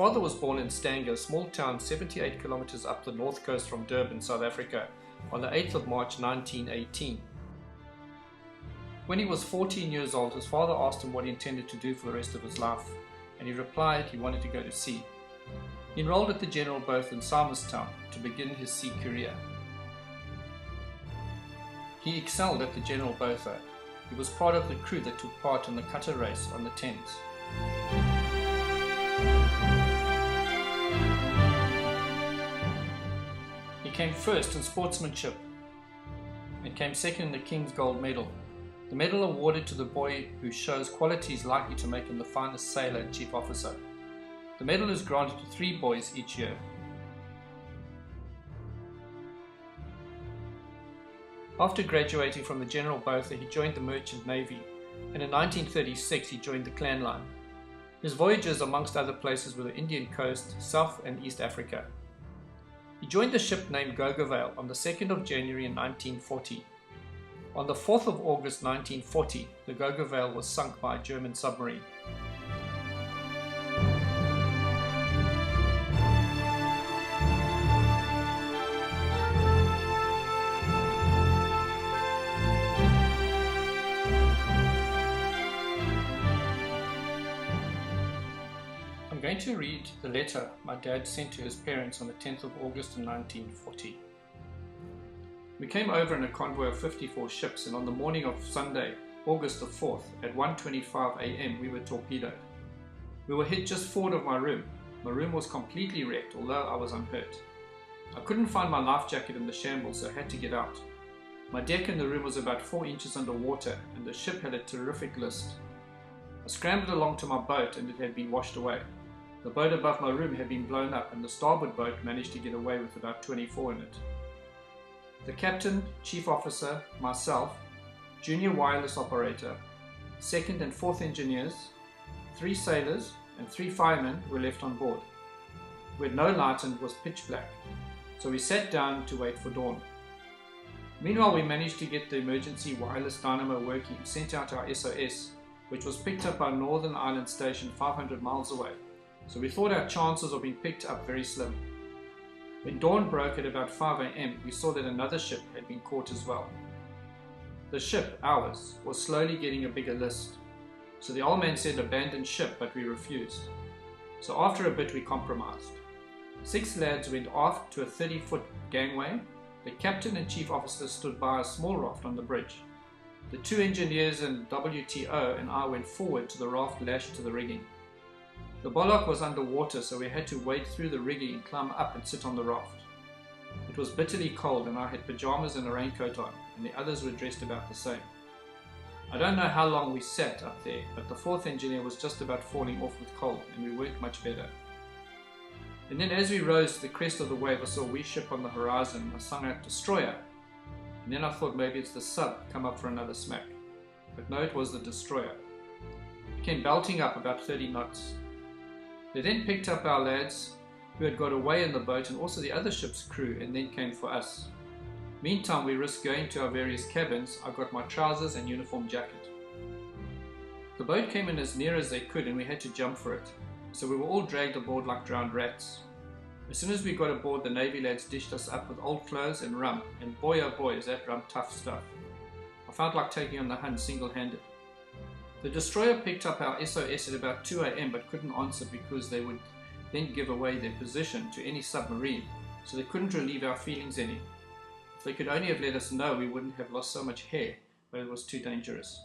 father was born in Stanger, a small town 78 kilometers up the north coast from Durban, South Africa, on the 8th of March 1918. When he was 14 years old, his father asked him what he intended to do for the rest of his life, and he replied he wanted to go to sea. He enrolled at the General Both in Simonstown to begin his sea career. He excelled at the General Botha. He was part of the crew that took part in the cutter race on the Thames. He came first in sportsmanship and came second in the King's Gold Medal, the medal awarded to the boy who shows qualities likely to make him the finest sailor and chief officer. The medal is granted to 3 boys each year. After graduating from the General Botha, he joined the Merchant Navy, and in 1936 he joined the Clan Line. His voyages, amongst other places, were the Indian coast, South and East Africa. He joined a ship named Gogavale on the 2nd of January in 1940. On the 4th of August 1940, the Gogavale was sunk by a German submarine. I'm going to read the letter my dad sent to his parents on the 10th of August in 1940. We came over in a convoy of 54 ships, and on the morning of Sunday, August the 4th, at 1:25 a.m. we were torpedoed. We were hit just forward of my room. My room was completely wrecked, although I was unhurt. I couldn't find my life jacket in the shambles, so I had to get out. My deck in the room was about 4 inches underwater, and the ship had a terrific list. I scrambled along to my boat, and it had been washed away. The boat above my room had been blown up, and the starboard boat managed to get away with about 24 in it. The captain, chief officer, myself, junior wireless operator, second and fourth engineers, 3 sailors and 3 firemen were left on board. We had no light and it was pitch black, so we sat down to wait for dawn. Meanwhile, we managed to get the emergency wireless dynamo working and sent out our SOS, which was picked up by Northern Island Station 500 miles away. So we thought our chances of being picked up very slim. When dawn broke at about 5 a.m, we saw that another ship had been caught as well. The ship, ours, was slowly getting a bigger list. So the old man said abandon ship, but we refused. So after a bit we compromised. 6 lads went aft to a 30-foot gangway. The captain and chief officer stood by a small raft on the bridge. The 2 engineers and WTO and I went forward to the raft lashed to the rigging. The bulwark was underwater, so we had to wade through the rigging and climb up and sit on the raft. It was bitterly cold and I had pajamas and a raincoat on, and the others were dressed about the same. I don't know how long we sat up there, but the 4th engineer was just about falling off with cold, and we weren't much better. And then as we rose to the crest of the wave, I saw a wee ship on the horizon, and I sung out, "Destroyer!" And then I thought maybe it's the sub come up for another smack. But no, it was the destroyer. It came belting up about 30 knots. They then picked up our lads who had got away in the boat and also the other ship's crew, and then came for us. Meantime, we risked going to our various cabins. I got my trousers and uniform jacket. The boat came in as near as they could and we had to jump for it. So we were all dragged aboard like drowned rats. As soon as we got aboard, the Navy lads dished us up with old clothes and rum, and boy oh boy is that rum tough stuff. I felt like taking on the Hun single-handed. The destroyer picked up our SOS at about 2 a.m. but couldn't answer because they would then give away their position to any submarine, so they couldn't relieve our feelings any. If they could only have let us know, we wouldn't have lost so much hair, but it was too dangerous.